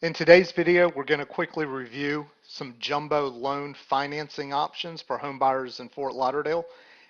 In today's video, we're going to quickly review some jumbo loan financing options for home buyers in Fort Lauderdale.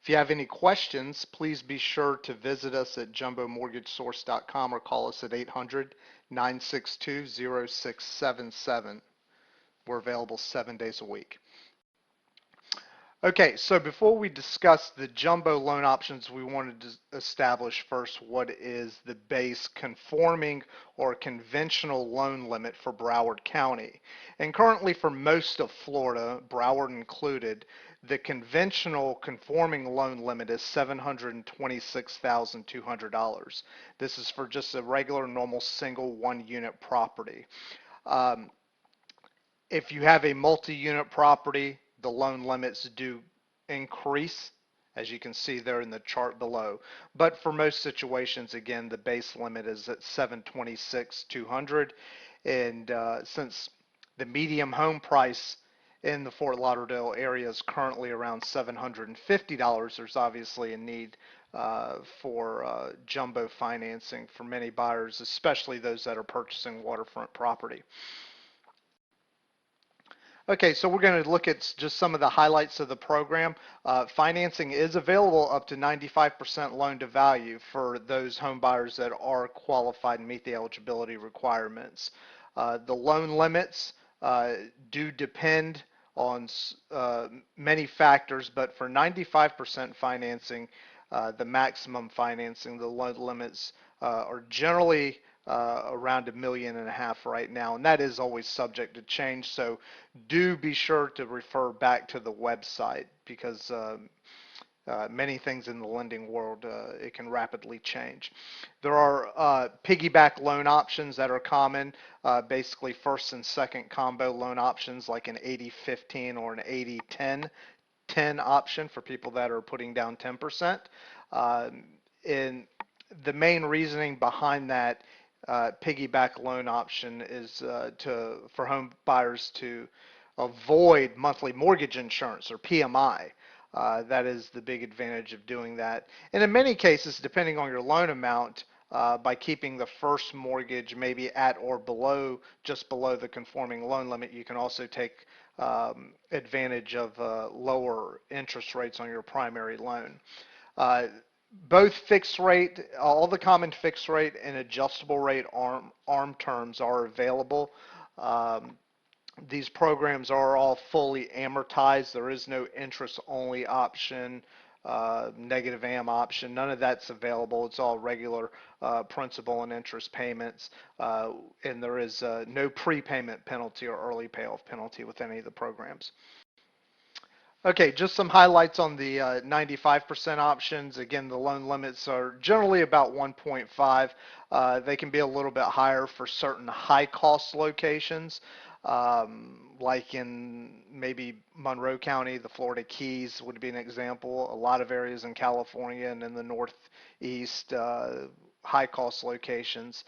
If you have any questions, please be sure to visit us at jumbomortgagesource.com or call us at 800-962-0677. We're available 7 days a week. Okay, so before we discuss the jumbo loan options, we wanted to establish first what is the base conforming or conventional loan limit for Broward County. And currently for most of Florida, Broward included, the conventional conforming loan limit is $726,200. This is for just a regular normal single one unit property. Um, if you have a multi-unit property, the loan limits do increase, as you can see there in the chart below. But for most situations, again, the base limit is at 726,200. And since the medium home price in the Fort Lauderdale area is currently around $750, there's obviously a need for jumbo financing for many buyers, especially those that are purchasing waterfront property. Okay, so we're going to look at just some of the highlights of the program. Financing is available up to 95% loan to value for those home buyers that are qualified and meet the eligibility requirements. The loan limits do depend on many factors, but for 95% financing, the maximum financing, the loan limits are generally around $1.5 million right now, and that is always subject to change. So do be sure to refer back to the website because many things in the lending world it can rapidly change. There are piggyback loan options that are common, basically first and second combo loan options like an 80-15 or an 80-10 option for people that are putting down 10%. In the main reasoning behind that piggyback loan option is for home buyers to avoid monthly mortgage insurance or PMI. That is the big advantage of doing that. And in many cases, depending on your loan amount, by keeping the first mortgage maybe at or below, just below the conforming loan limit, you can also take advantage of lower interest rates on your primary loan. Uh, Both fixed rate, all the common fixed rate and adjustable rate ARM terms are available. Um, these programs are all fully amortized. There is no interest only option, negative AM option. None of that's available. It's all regular principal and interest payments. And there is no prepayment penalty or early payoff penalty with any of the programs. Okay, just some highlights on the 95% options. Again, the loan limits are generally about 1.5. They can be a little bit higher for certain high cost locations, like in maybe Monroe County, the Florida Keys would be an example. A lot of areas in California and in the Northeast, high cost locations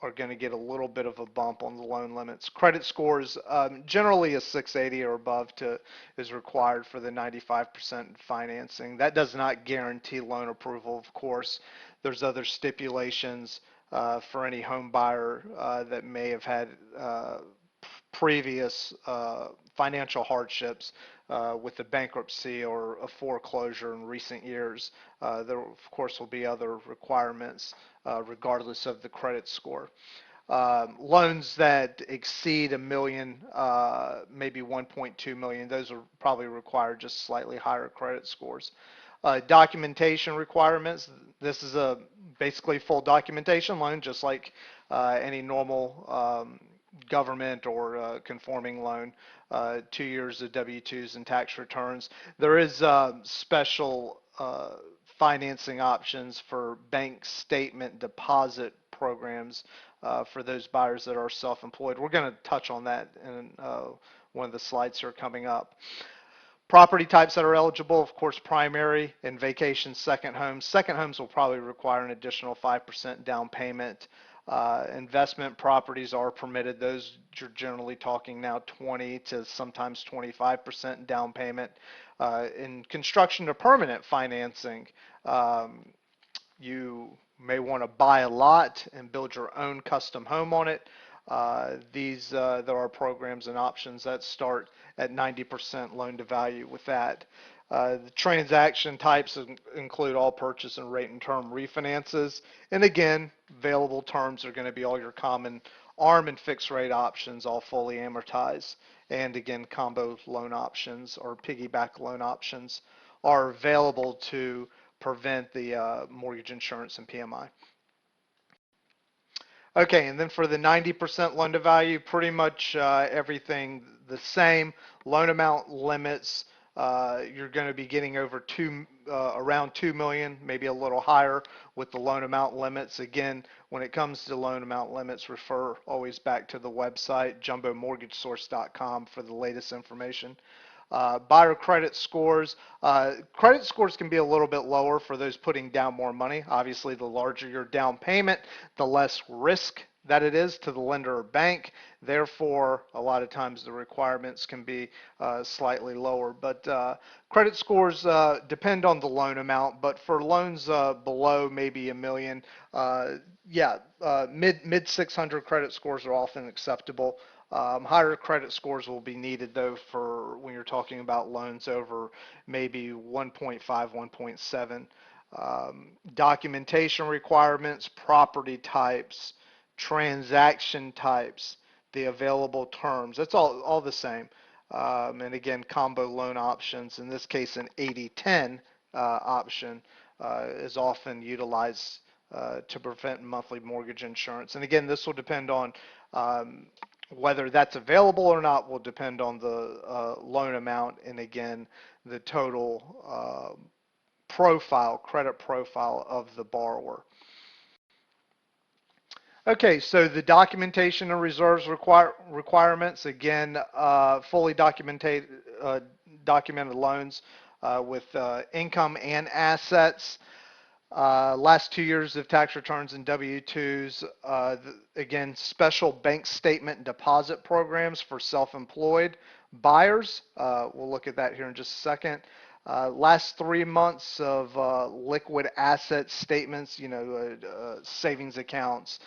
are going to get a little bit of a bump on the loan limits. Credit scores, generally a 680 or above is required for the 95% financing. That does not guarantee loan approval, of course. There's other stipulations for any home buyer that may have had previous financial hardships with the bankruptcy or a foreclosure in recent years. There, of course, will be other requirements regardless of the credit score. Loans that exceed a million, maybe 1.2 million, those are probably require just slightly higher credit scores. Documentation requirements. This is a basically full documentation loan, just like any normal government or conforming loan. 2 years of W-2s and tax returns. There is special financing options for bank statement deposit programs for those buyers that are self-employed. We're going to touch on that in one of the slides here coming up. Property types that are eligible, of course, primary and vacation second homes. Second homes will probably require an additional 5% down payment. Investment properties are permitted. Those you're generally talking now 20 to sometimes 25% down payment. In construction to permanent financing, you may want to buy a lot and build your own custom home on it. There are programs and options that start at 90% loan to value with that. The transaction types include all purchase and rate and term refinances. And again, available terms are going to be all your common ARM and fixed rate options, all fully amortized. And again, combo loan options or piggyback loan options are available to prevent the mortgage insurance and PMI. Okay, and then for the 90% loan to value, pretty much everything the same. Loan amount limits, you're going to be getting around 2 million, maybe a little higher with the loan amount limits. Again, when it comes to loan amount limits, refer always back to the website, jumbomortgagesource.com for the latest information. Buyer credit scores. Credit scores can be a little bit lower for those putting down more money. Obviously, the larger your down payment, the less risk that it is to the lender or bank. Therefore, a lot of times the requirements can be slightly lower. But credit scores depend on the loan amount. But for loans below maybe a million, yeah, mid 600 credit scores are often acceptable. Higher credit scores will be needed though for when you're talking about loans over maybe 1.5, 1.7. Documentation requirements, property types, transaction types, the available terms. That's all the same. And again, combo loan options. In this case, an 80-10 option is often utilized to prevent monthly mortgage insurance. And again, this will depend on whether that's available or not will depend on the loan amount and again, the total credit profile of the borrower. Okay, so the documentation and reserves requirements, again, fully documented loans with income and assets. Last 2 years of tax returns and W-2s. Again, special bank statement and deposit programs for self-employed buyers. We'll look at that here in just a second. Last 3 months of liquid asset statements, savings accounts,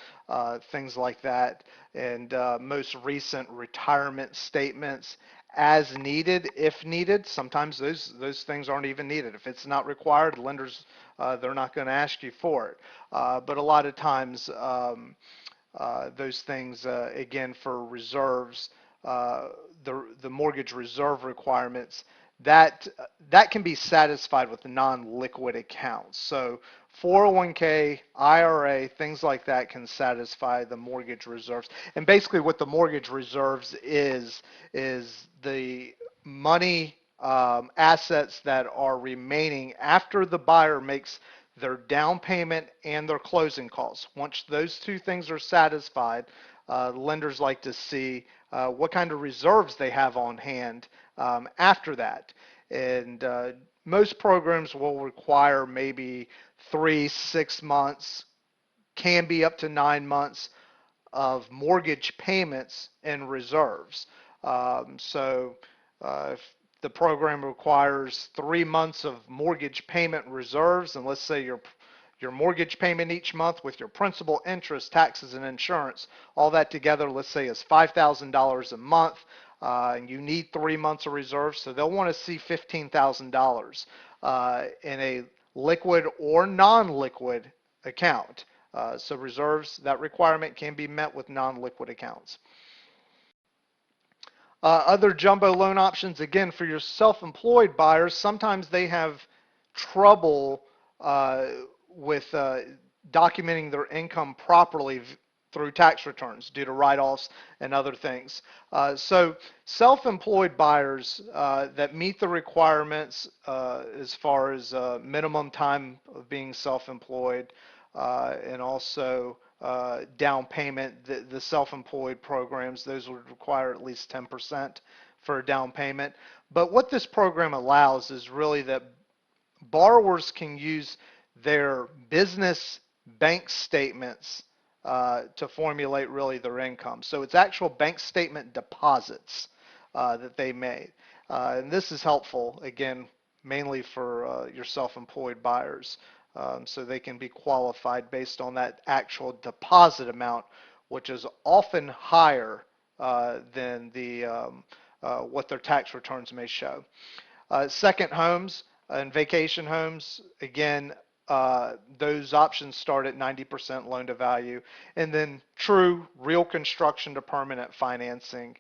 things like that, and most recent retirement statements as needed, if needed. Sometimes those things aren't even needed. If it's not required, lenders they're not going to ask you for it. But a lot of times those things, again, for reserves, the mortgage reserve requirements, that can be satisfied with non-liquid accounts. So 401k, IRA, things like that can satisfy the mortgage reserves. And basically what the mortgage reserves is the money assets that are remaining after the buyer makes their down payment and their closing costs. Once those two things are satisfied, lenders like to see what kind of reserves they have on hand after that. And most programs will require maybe 3, 6 months, can be up to 9 months of mortgage payments and reserves. So if the program requires 3 months of mortgage payment reserves, and let's say your mortgage payment each month with your principal, interest, taxes, and insurance, all that together, let's say is $5,000 a month, and you need 3 months of reserves, so they'll want to see $15,000 in a liquid or non-liquid account. So reserves, that requirement can be met with non-liquid accounts. Other jumbo loan options, again, for your self-employed buyers, sometimes they have trouble uh, with documenting their income properly through tax returns due to write-offs and other things. So self-employed buyers that meet the requirements as far as minimum time of being self-employed and also down payment, the self-employed programs, those would require at least 10% for a down payment. But what this program allows is really that borrowers can use their business bank statements to formulate really their income. So it's actual bank statement deposits that they made. And this is helpful, again, mainly for your self-employed buyers. So they can be qualified based on that actual deposit amount which is often higher than what their tax returns may show. Second homes and vacation homes, again, those options start at 90% loan to value. And then true, real construction to permanent financing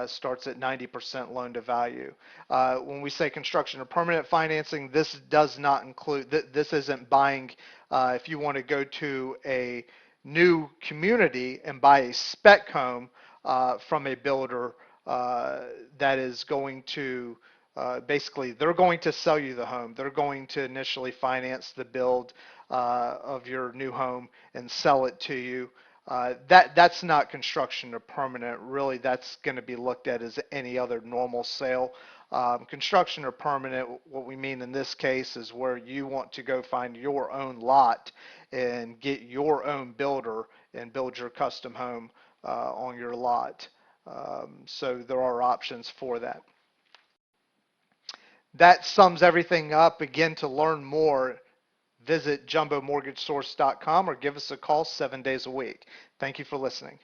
starts at 90% loan to value. When we say construction to permanent financing, this does not include, this isn't buying, if you want to go to a new community and buy a spec home from a builder that is going to basically, they're going to sell you the home. They're going to initially finance the build of your new home and sell it to you. That's not construction to permanent. Really, that's going to be looked at as any other normal sale. Construction or permanent, what we mean in this case is where you want to go find your own lot and get your own builder and build your custom home on your lot. So there are options for that. That sums everything up. Again, to learn more, visit jumbomortgagesource.com or give us a call 7 days a week. Thank you for listening.